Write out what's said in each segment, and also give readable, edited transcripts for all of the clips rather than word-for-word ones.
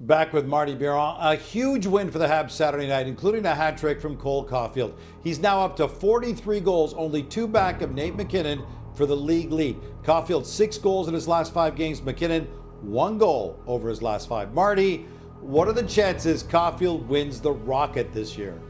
Back with Marty Biron. A huge win for the Habs Saturday night, including a hat trick from Cole Caufield. He's now up to 43 goals, only 2 back of Nate MacKinnon for the league lead. Caufield 6 goals in his last 5 games. MacKinnon 1 goal over his last 5. Marty, what are the chances Caufield wins the Rocket this year?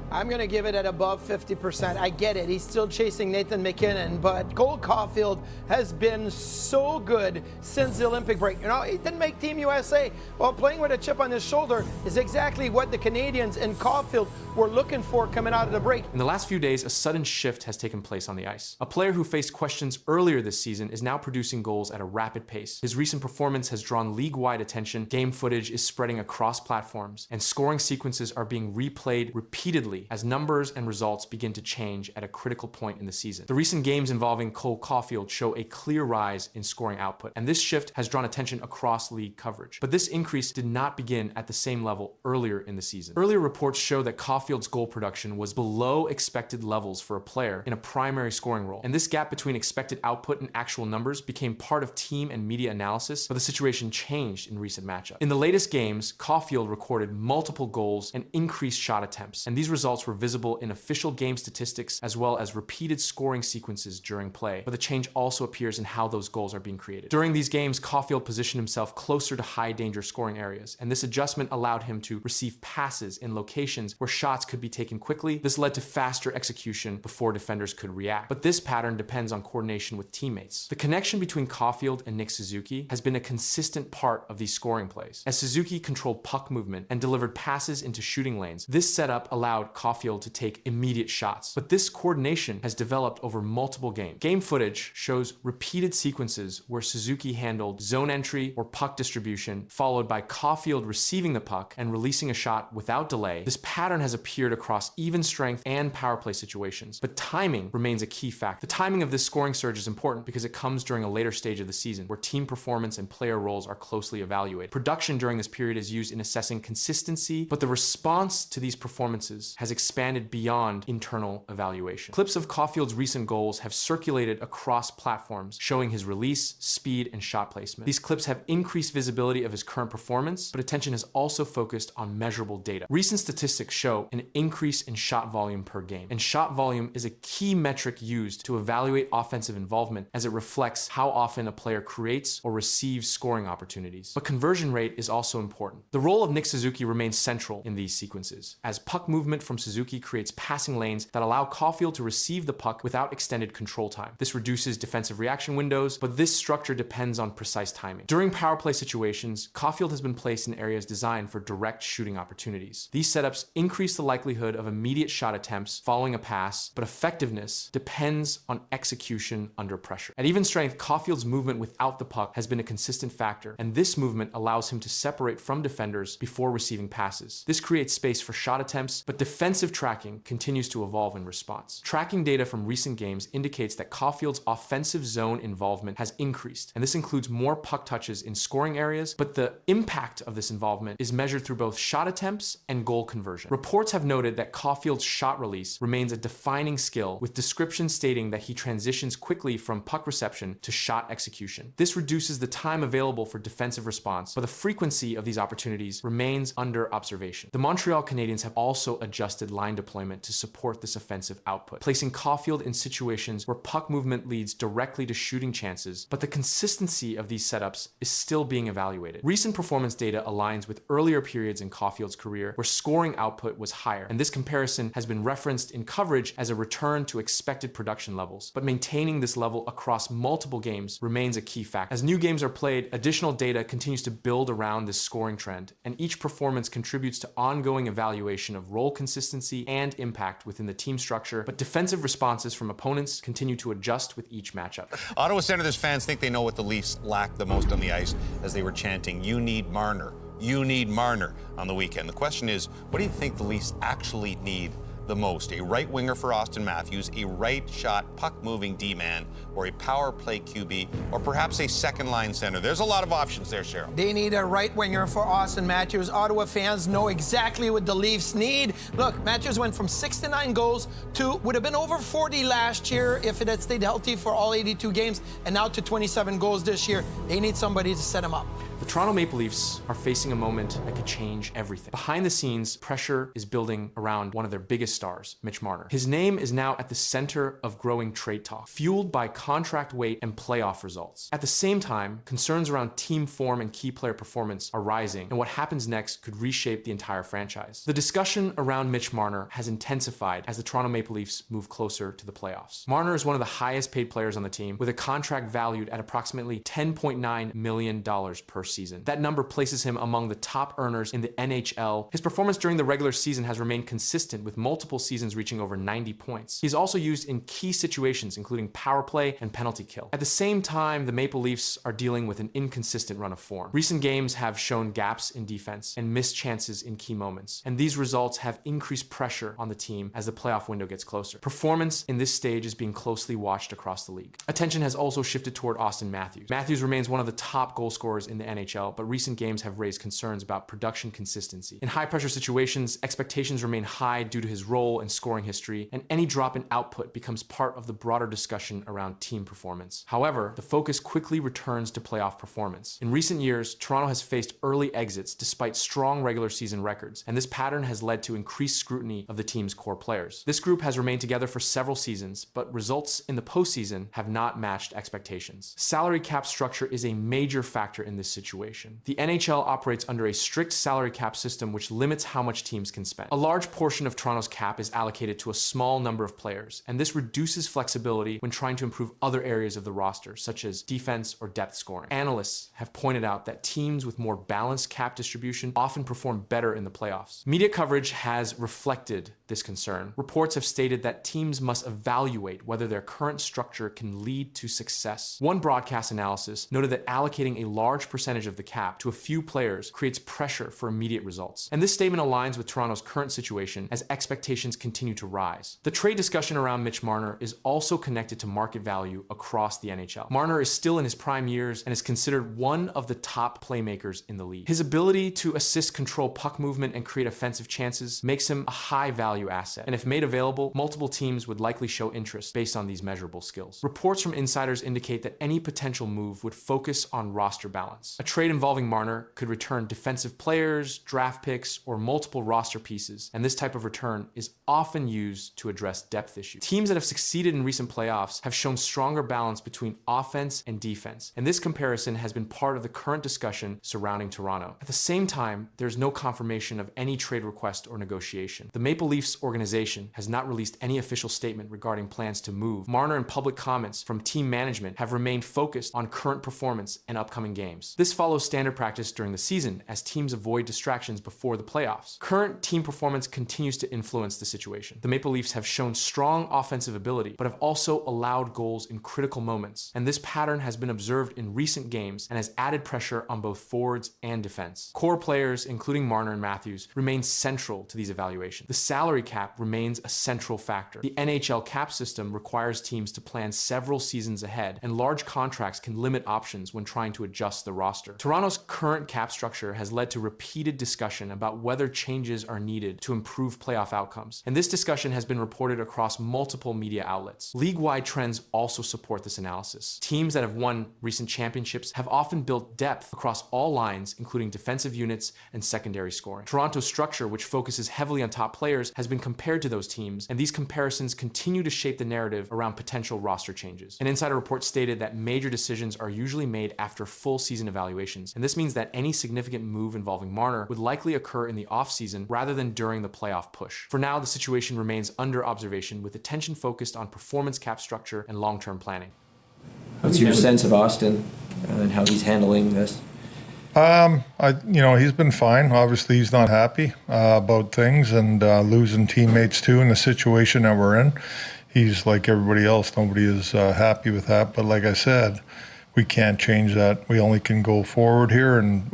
I'm going to give it at above 50%. I get it. He's still chasing Nathan MacKinnon, but Cole Caufield has been so good since the Olympic break. You know, he didn't make Team USA. Well, playing with a chip on his shoulder is exactly what the Canadiens and Caufield were looking for coming out of the break. In the last few days, a sudden shift has taken place on the ice. A player who faced questions earlier this season is now producing goals at a rapid pace. His recent performance has drawn league-wide attention, game footage is spreading across platforms, and scoring sequences are being replayed repeatedly as numbers and results begin to change at a critical point in the season. The recent games involving Cole Caufield show a clear rise in scoring output, and this shift has drawn attention across league coverage. But this increase did not begin at the same level earlier in the season. Earlier reports show that Caufield's goal production was below expected levels for a player in a primary scoring role, and this gap between expected output and actual numbers became part of team and media analysis, but the situation changed in recent matchups. In the latest games, Caufield recorded multiple goals and increased shot attempts, and these results were visible in official game statistics as well as repeated scoring sequences during play, but the change also appears in how those goals are being created. During these games, Caufield positioned himself closer to high danger scoring areas, and this adjustment allowed him to receive passes in locations where shots could be taken quickly. This led to faster execution before defenders could react, but this pattern depends on coordination with teammates. The connection between Caufield and Nick Suzuki has been a consistent part of these scoring plays. As Suzuki controlled puck movement and delivered passes into shooting lanes, this setup allowed Caufield to take immediate shots. But this coordination has developed over multiple games. Game footage shows repeated sequences where Suzuki handled zone entry or puck distribution, followed by Caufield receiving the puck and releasing a shot without delay. This pattern has appeared across even strength and power play situations, but timing remains a key factor. The timing of this scoring surge is important because it comes during a later stage of the season where team performance and player roles are closely evaluated. Production during this period is used in assessing consistency, but the response to these performances has expanded beyond internal evaluation. Clips of Caufield's recent goals have circulated across platforms, showing his release, speed, and shot placement. These clips have increased visibility of his current performance, but attention has also focused on measurable data. Recent statistics show an increase in shot volume per game, and shot volume is a key metric used to evaluate offensive involvement as it reflects how often a player creates or receives scoring opportunities. But conversion rate is also important. The role of Nick Suzuki remains central in these sequences, as puck movement from Suzuki creates passing lanes that allow Caufield to receive the puck without extended control time. This reduces defensive reaction windows, but this structure depends on precise timing. During power play situations, Caufield has been placed in areas designed for direct shooting opportunities. These setups increase the likelihood of immediate shot attempts following a pass, but effectiveness depends on execution under pressure. At even strength, Caufield's movement without the puck has been a consistent factor, and this movement allows him to separate from defenders before receiving passes. This creates space for shot attempts, but defensive tracking continues to evolve in response. Tracking data from recent games indicates that Caufield's offensive zone involvement has increased, and this includes more puck touches in scoring areas, but the impact of this involvement is measured through both shot attempts and goal conversion. Reports have noted that Caufield's shot release remains a defining skill, with descriptions stating that he transitions quickly from puck reception to shot execution. This reduces the time available for defensive response, but the frequency of these opportunities remains under observation. The Montreal Canadiens have also adjusted line deployment to support this offensive output, placing Caufield in situations where puck movement leads directly to shooting chances, but the consistency of these setups is still being evaluated. Recent performance data aligns with earlier periods in Caufield's career where scoring output was higher, and this comparison has been referenced in coverage as a return to expected production levels, but maintaining this level across multiple games remains a key factor. As new games are played, additional data continues to build around this scoring trend, and each performance contributes to ongoing evaluation of role consistency and impact within the team structure, but defensive responses from opponents continue to adjust with each matchup. Ottawa Senators fans think they know what the Leafs lacked the most on the ice as they were chanting, "You need Marner. You need Marner," on the weekend. The question is, what do you think the Leafs actually need the most? A right winger for Austin Matthews, a right shot puck moving D-man, or a power play QB, or perhaps a second line center? There's a lot of options there, Cheryl. They need a right winger for Austin Matthews. Ottawa fans know exactly what the Leafs need. Look, Matthews went from 69 goals to would have been over 40 last year if it had stayed healthy for all 82 games, and now to 27 goals this year. They need somebody to set him up. The Toronto Maple Leafs are facing a moment that could change everything. Behind the scenes, pressure is building around one of their biggest stars, Mitch Marner. His name is now at the center of growing trade talk, fueled by contract weight and playoff results. At the same time, concerns around team form and key player performance are rising, and what happens next could reshape the entire franchise. The discussion around Mitch Marner has intensified as the Toronto Maple Leafs move closer to the playoffs. Marner is one of the highest paid players on the team, with a contract valued at approximately $10.9 million per season. That number places him among the top earners in the NHL. His performance during the regular season has remained consistent, with multiple seasons reaching over 90 points. He's also used in key situations, including power play and penalty kill. At the same time, the Maple Leafs are dealing with an inconsistent run of form. Recent games have shown gaps in defense and missed chances in key moments, and these results have increased pressure on the team as the playoff window gets closer. Performance in this stage is being closely watched across the league. Attention has also shifted toward Austin Matthews. Matthews remains one of the top goal scorers in the NHL, but recent games have raised concerns about production consistency. In high-pressure situations, expectations remain high due to his role and scoring history, and any drop in output becomes part of the broader discussion around team performance. However, the focus quickly returns to playoff performance. In recent years, Toronto has faced early exits despite strong regular season records, and this pattern has led to increased scrutiny of the team's core players. This group has remained together for several seasons, but results in the postseason have not matched expectations. Salary cap structure is a major factor in this situation. The NHL operates under a strict salary cap system which limits how much teams can spend. A large portion of Toronto's cap is allocated to a small number of players, and this reduces flexibility when trying to improve other areas of the roster, such as defense or depth scoring. Analysts have pointed out that teams with more balanced cap distribution often perform better in the playoffs. Media coverage has reflected this concern. Reports have stated that teams must evaluate whether their current structure can lead to success. One broadcast analysis noted that allocating a large percentage of the cap to a few players creates pressure for immediate results. And this statement aligns with Toronto's current situation as expectations continue to rise. The trade discussion around Mitch Marner is also connected to market value across the NHL. Marner is still in his prime years and is considered one of the top playmakers in the league. His ability to assist, control puck movement, and create offensive chances makes him a high value asset. And if made available, multiple teams would likely show interest based on these measurable skills. Reports from insiders indicate that any potential move would focus on roster balance. A trade involving Marner could return defensive players, draft picks, or multiple roster pieces, and this type of return is often used to address depth issues. Teams that have succeeded in recent playoffs have shown stronger balance between offense and defense, and this comparison has been part of the current discussion surrounding Toronto. At the same time, there's no confirmation of any trade request or negotiation. The Maple Leafs organization has not released any official statement regarding plans to move. Marner and public comments from team management have remained focused on current performance and upcoming games. This follows standard practice during the season as teams avoid distractions before the playoffs. Current team performance continues to influence the situation. The Maple Leafs have shown strong offensive ability, but have also allowed goals in critical moments, and this pattern has been observed in recent games and has added pressure on both forwards and defense. Core players, including Marner and Matthews, remain central to these evaluations. The salary cap remains a central factor. The NHL cap system requires teams to plan several seasons ahead, and large contracts can limit options when trying to adjust the roster. Toronto's current cap structure has led to repeated discussion about whether changes are needed to improve playoff outcomes, and this discussion has been reported across multiple media outlets. League-wide trends also support this analysis. Teams that have won recent championships have often built depth across all lines, including defensive units and secondary scoring. Toronto's structure, which focuses heavily on top players, has been compared to those teams, and these comparisons continue to shape the narrative around potential roster changes. An insider report stated that major decisions are usually made after full season evaluations, and this means that any significant move involving Marner would likely occur in the offseason rather than during the playoff push. For now, the situation remains under observation, with attention focused on performance, cap structure, and long-term planning. What's your sense of Austin and how he's handling this? He's been fine. Obviously, he's not happy about things and losing teammates too in the situation that we're in. He's like everybody else. Nobody is happy with that. But like I said, we can't change that. We only can go forward here, and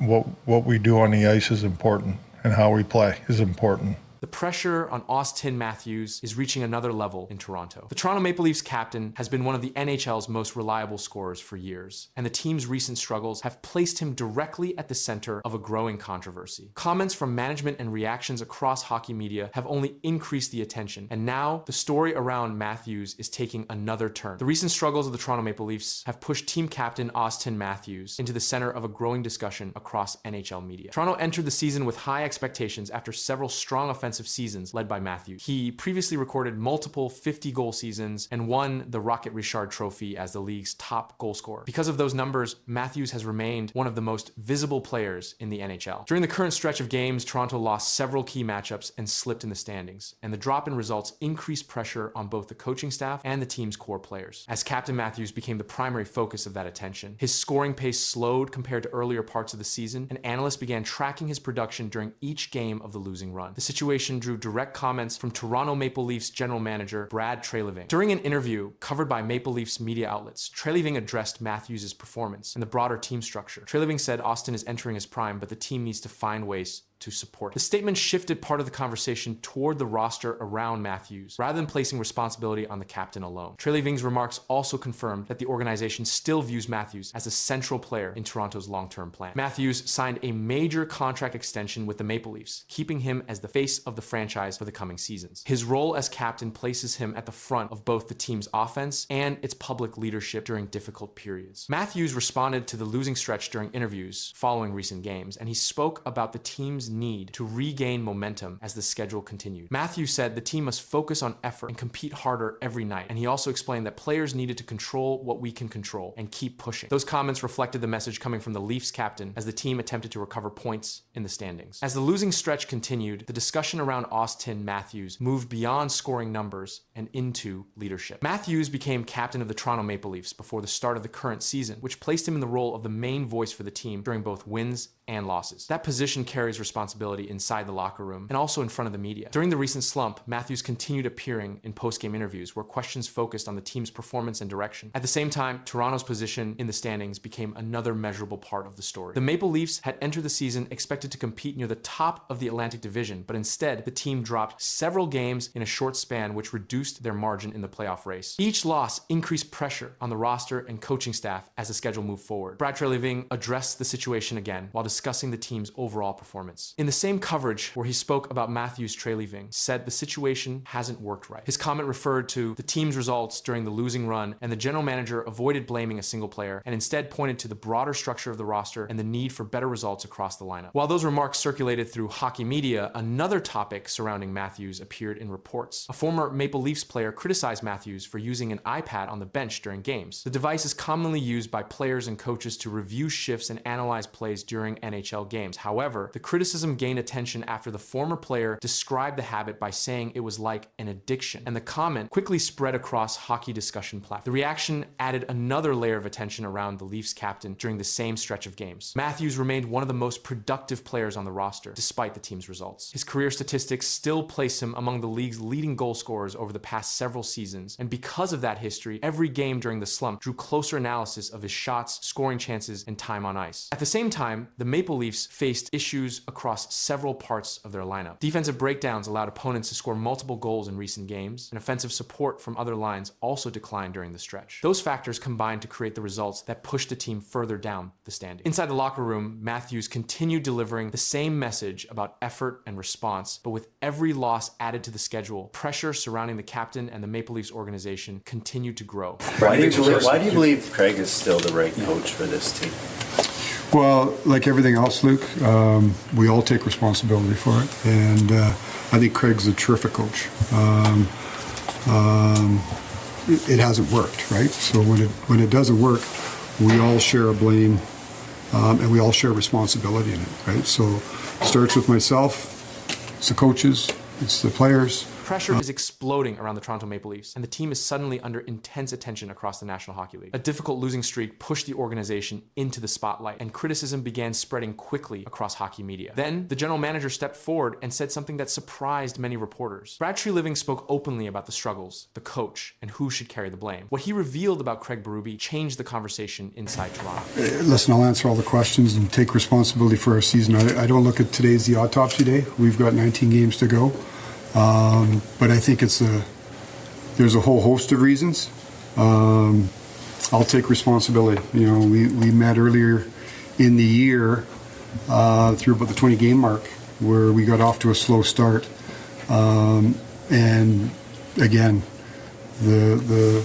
what we do on the ice is important, and how we play is important. The pressure on Austin Matthews is reaching another level in Toronto. The Toronto Maple Leafs captain has been one of the NHL's most reliable scorers for years, and the team's recent struggles have placed him directly at the center of a growing controversy. Comments from management and reactions across hockey media have only increased the attention, and now the story around Matthews is taking another turn. The recent struggles of the Toronto Maple Leafs have pushed team captain Austin Matthews into the center of a growing discussion across NHL media. Toronto entered the season with high expectations after several strong offensive seasons led by Matthews. He previously recorded multiple 50-goal seasons and won the Rocket Richard Trophy as the league's top goal scorer. Because of those numbers, Matthews has remained one of the most visible players in the NHL. During the current stretch of games, Toronto lost several key matchups and slipped in the standings, and the drop in results increased pressure on both the coaching staff and the team's core players. As Captain Matthews became the primary focus of that attention, his scoring pace slowed compared to earlier parts of the season, and analysts began tracking his production during each game of the losing run. The situation drew direct comments from Toronto Maple Leafs general manager Brad Treliving. During an interview covered by Maple Leafs media outlets, Treliving addressed Matthews' performance and the broader team structure. Treliving said Austin is entering his prime, but the team needs to find ways to support. The statement shifted part of the conversation toward the roster around Matthews, rather than placing responsibility on the captain alone. Treliving's remarks also confirmed that the organization still views Matthews as a central player in Toronto's long-term plan. Matthews signed a major contract extension with the Maple Leafs, keeping him as the face of the franchise for the coming seasons. His role as captain places him at the front of both the team's offense and its public leadership during difficult periods. Matthews responded to the losing stretch during interviews following recent games, and he spoke about the team's need to regain momentum as the schedule continued. Matthews said the team must focus on effort and compete harder every night, and he also explained that players needed to control what we can control and keep pushing. Those comments reflected the message coming from the Leafs captain as the team attempted to recover points in the standings. As the losing stretch continued, the discussion around Austin Matthews moved beyond scoring numbers and into leadership. Matthews became captain of the Toronto Maple Leafs before the start of the current season, which placed him in the role of the main voice for the team during both wins and losses. That position carries responsibility inside the locker room and also in front of the media. During the recent slump, Matthews continued appearing in post-game interviews where questions focused on the team's performance and direction. At the same time, Toronto's position in the standings became another measurable part of the story. The Maple Leafs had entered the season expected to compete near the top of the Atlantic Division, but instead, the team dropped several games in a short span, which reduced their margin in the playoff race. Each loss increased pressure on the roster and coaching staff as the schedule moved forward. Brad Treliving addressed the situation again while discussing the team's overall performance. In the same coverage where he spoke about Matthews, Treliving said the situation hasn't worked right. His comment referred to the team's results during the losing run, and the general manager avoided blaming a single player and instead pointed to the broader structure of the roster and the need for better results across the lineup. While those remarks circulated through hockey media, another topic surrounding Matthews appeared in reports. A former Maple Leafs player criticized Matthews for using an iPad on the bench during games. The device is commonly used by players and coaches to review shifts and analyze plays during NHL games. However, the criticism gained attention after the former player described the habit by saying it was like an addiction, and the comment quickly spread across hockey discussion platforms. The reaction added another layer of attention around the Leafs captain during the same stretch of games. Matthews remained one of the most productive players on the roster, despite the team's results. His career statistics still place him among the league's leading goal scorers over the past several seasons, and because of that history, every game during the slump drew closer analysis of his shots, scoring chances, and time on ice. At the same time, the Maple Leafs faced issues across several parts of their lineup. Defensive breakdowns allowed opponents to score multiple goals in recent games, and offensive support from other lines also declined during the stretch. Those factors combined to create the results that pushed the team further down the standings. Inside the locker room, Matthews continued delivering the same message about effort and response, but with every loss added to the schedule, pressure surrounding the captain and the Maple Leafs organization continued to grow. Why do you believe Craig is still the right coach for this team? Well, like everything else, Luke, we all take responsibility for it, and I think Craig's a terrific coach. It hasn't worked, right? So when it doesn't work, we all share a blame, and we all share responsibility in it, right? So it starts with myself, it's the coaches, it's the players. Pressure is exploding around the Toronto Maple Leafs, and the team is suddenly under intense attention across the National Hockey League. A difficult losing streak pushed the organization into the spotlight, and criticism began spreading quickly across hockey media. Then, the general manager stepped forward and said something that surprised many reporters. Brad Treliving spoke openly about the struggles, the coach, and who should carry the blame. What he revealed about Craig Berube changed the conversation inside Toronto. Listen, I'll answer all the questions and take responsibility for our season. I don't look at today as the autopsy day. We've got 19 games to go. But I think there's a whole host of reasons. I'll take responsibility. We met earlier in the year through about the 20 game mark where we got off to a slow start. And again, the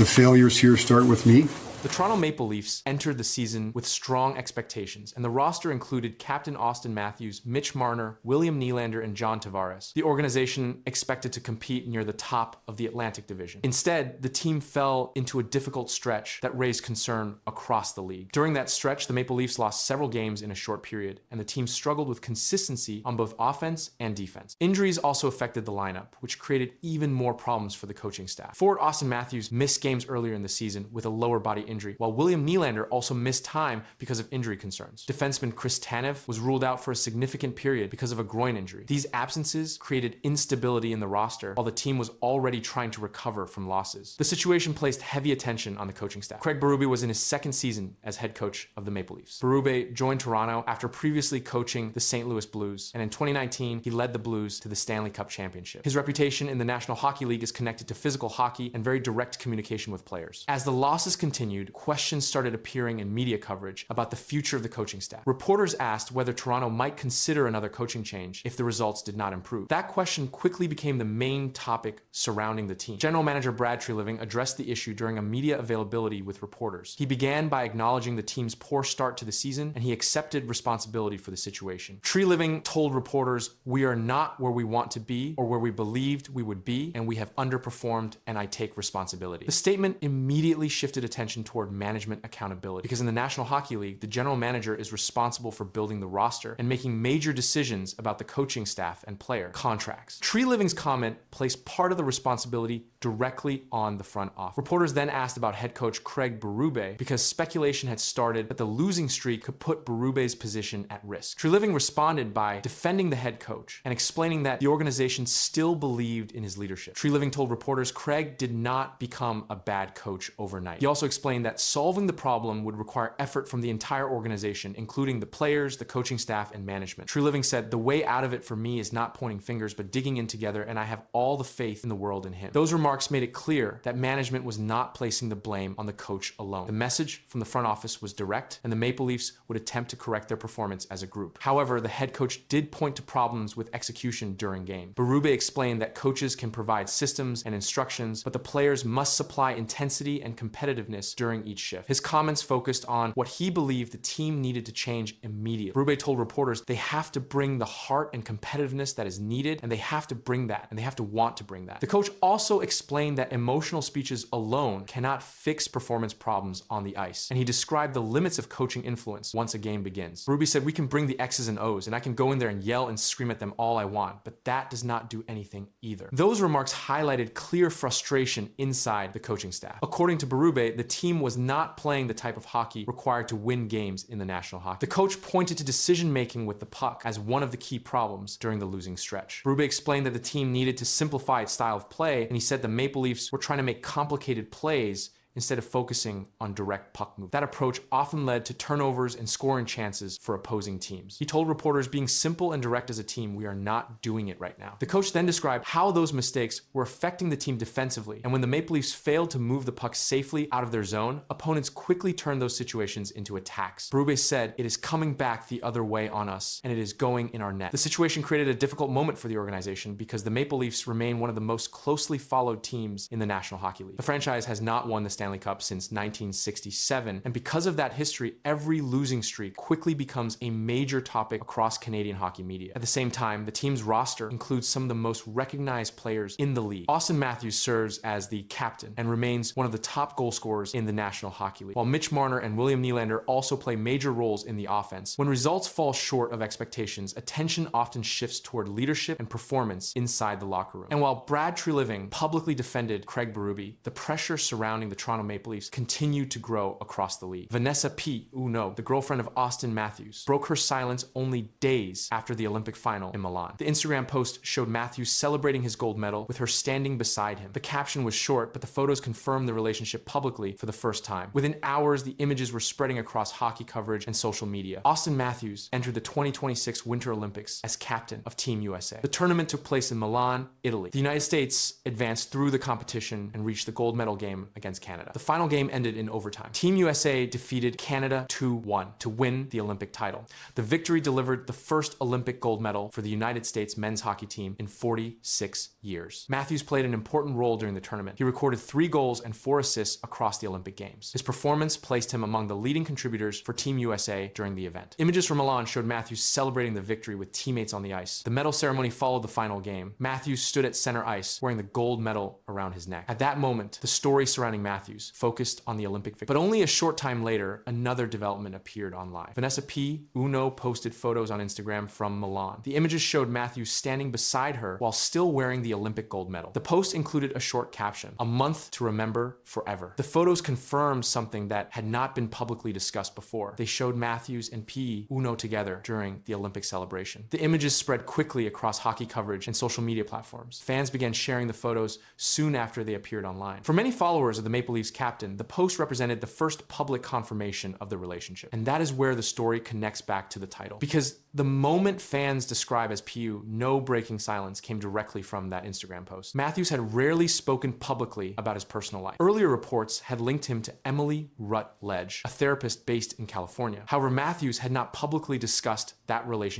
failures here start with me. The Toronto Maple Leafs entered the season with strong expectations, and the roster included Captain Austin Matthews, Mitch Marner, William Nylander, and John Tavares. The organization expected to compete near the top of the Atlantic Division. Instead, the team fell into a difficult stretch that raised concern across the league. During that stretch, the Maple Leafs lost several games in a short period, and the team struggled with consistency on both offense and defense. Injuries also affected the lineup, which created even more problems for the coaching staff. Forward Austin Matthews missed games earlier in the season with a lower body injury, while William Nylander also missed time because of injury concerns. Defenseman Chris Tanev was ruled out for a significant period because of a groin injury. These absences created instability in the roster while the team was already trying to recover from losses. The situation placed heavy attention on the coaching staff. Craig Berube was in his second season as head coach of the Maple Leafs. Berube joined Toronto after previously coaching the St. Louis Blues, and in 2019, he led the Blues to the Stanley Cup Championship. His reputation in the National Hockey League is connected to physical hockey and very direct communication with players. As the losses continued, questions started appearing in media coverage about the future of the coaching staff. Reporters asked whether Toronto might consider another coaching change if the results did not improve. That question quickly became the main topic surrounding the team. General manager Brad Treliving addressed the issue during a media availability with reporters. He began by acknowledging the team's poor start to the season, and he accepted responsibility for the situation. Treliving told reporters, "We are not where we want to be or where we believed we would be, and we have underperformed, and I take responsibility." The statement immediately shifted attention toward management accountability, because in the National Hockey League, the general manager is responsible for building the roster and making major decisions about the coaching staff and player contracts. Treliving's comment placed part of the responsibility directly on the front office. Reporters then asked about head coach Craig Berube because speculation had started that the losing streak could put Berube's position at risk. Treliving responded by defending the head coach and explaining that the organization still believed in his leadership. Treliving told reporters Craig did not become a bad coach overnight. He also explained that solving the problem would require effort from the entire organization, including the players, the coaching staff, and management. Treliving said, "The way out of it for me is not pointing fingers, but digging in together, and I have all the faith in the world in him." Those remarks made it clear that management was not placing the blame on the coach alone. The message from the front office was direct, and the Maple Leafs would attempt to correct their performance as a group. However, the head coach did point to problems with execution during game. Berube explained that coaches can provide systems and instructions, but the players must supply intensity and competitiveness during each shift. His comments focused on what he believed the team needed to change immediately. Berube told reporters they have to bring the heart and competitiveness that is needed, and they have to bring that, and they have to want to bring that. The coach also explained that emotional speeches alone cannot fix performance problems on the ice, and he described the limits of coaching influence once a game begins. Berube said, "We can bring the X's and O's, and I can go in there and yell and scream at them all I want, but that does not do anything either." Those remarks highlighted clear frustration inside the coaching staff. According to Berube, the team was not playing the type of hockey required to win games in the National Hockey. The coach pointed to decision-making with the puck as one of the key problems during the losing stretch. Berube explained that the team needed to simplify its style of play, and he said the Maple Leafs were trying to make complicated plays instead of focusing on direct puck movement. That approach often led to turnovers and scoring chances for opposing teams. He told reporters, "Being simple and direct as a team, we are not doing it right now." The coach then described how those mistakes were affecting the team defensively, and when the Maple Leafs failed to move the puck safely out of their zone, opponents quickly turned those situations into attacks. Berube said, "It is coming back the other way on us, and it is going in our net." The situation created a difficult moment for the organization because the Maple Leafs remain one of the most closely followed teams in the National Hockey League. The franchise has not won the Stanley Cup since 1967, and because of that history, every losing streak quickly becomes a major topic across Canadian hockey media. At the same time, the team's roster includes some of the most recognized players in the league. Austin Matthews serves as the captain and remains one of the top goal scorers in the National Hockey League, while Mitch Marner and William Nylander also play major roles in the offense. When results fall short of expectations, attention often shifts toward leadership and performance inside the locker room. And while Brad Treliving publicly defended Craig Berube, the pressure surrounding the Toronto Toronto Maple Leafs continued to grow across the league. Vanessa P. Uno, the girlfriend of Austin Matthews, broke her silence only days after the Olympic final in Milan. The Instagram post showed Matthews celebrating his gold medal with her standing beside him. The caption was short, but the photos confirmed the relationship publicly for the first time. Within hours, the images were spreading across hockey coverage and social media. Austin Matthews entered the 2026 Winter Olympics as captain of Team USA. The tournament took place in Milan, Italy. The United States advanced through the competition and reached the gold medal game against Canada. The final game ended in overtime. Team USA defeated Canada 2-1 to win the Olympic title. The victory delivered the first Olympic gold medal for the United States men's hockey team in 46 years. Matthews played an important role during the tournament. He recorded 3 goals and 4 assists across the Olympic Games. His performance placed him among the leading contributors for Team USA during the event. Images from Milan showed Matthews celebrating the victory with teammates on the ice. The medal ceremony followed the final game. Matthews stood at center ice wearing the gold medal around his neck. At that moment, the story surrounding Matthews focused on the Olympic victory. But only a short time later, another development appeared online. Vanessa P. Uno posted photos on Instagram from Milan. The images showed Matthews standing beside her while still wearing the Olympic gold medal. The post included a short caption, "A month to remember forever." The photos confirmed something that had not been publicly discussed before. They showed Matthews and P. Uno together during the Olympic celebration. The images spread quickly across hockey coverage and social media platforms. Fans began sharing the photos soon after they appeared online. For many followers of the Maple Leafs captain, the post represented the first public confirmation of the relationship. And that is where the story connects back to the title. Because the moment fans describe as PU, no breaking silence, came directly from that Instagram post. Matthews had rarely spoken publicly about his personal life. Earlier reports had linked him to Emily Rutledge, a therapist based in California. However, Matthews had not publicly discussed that relationship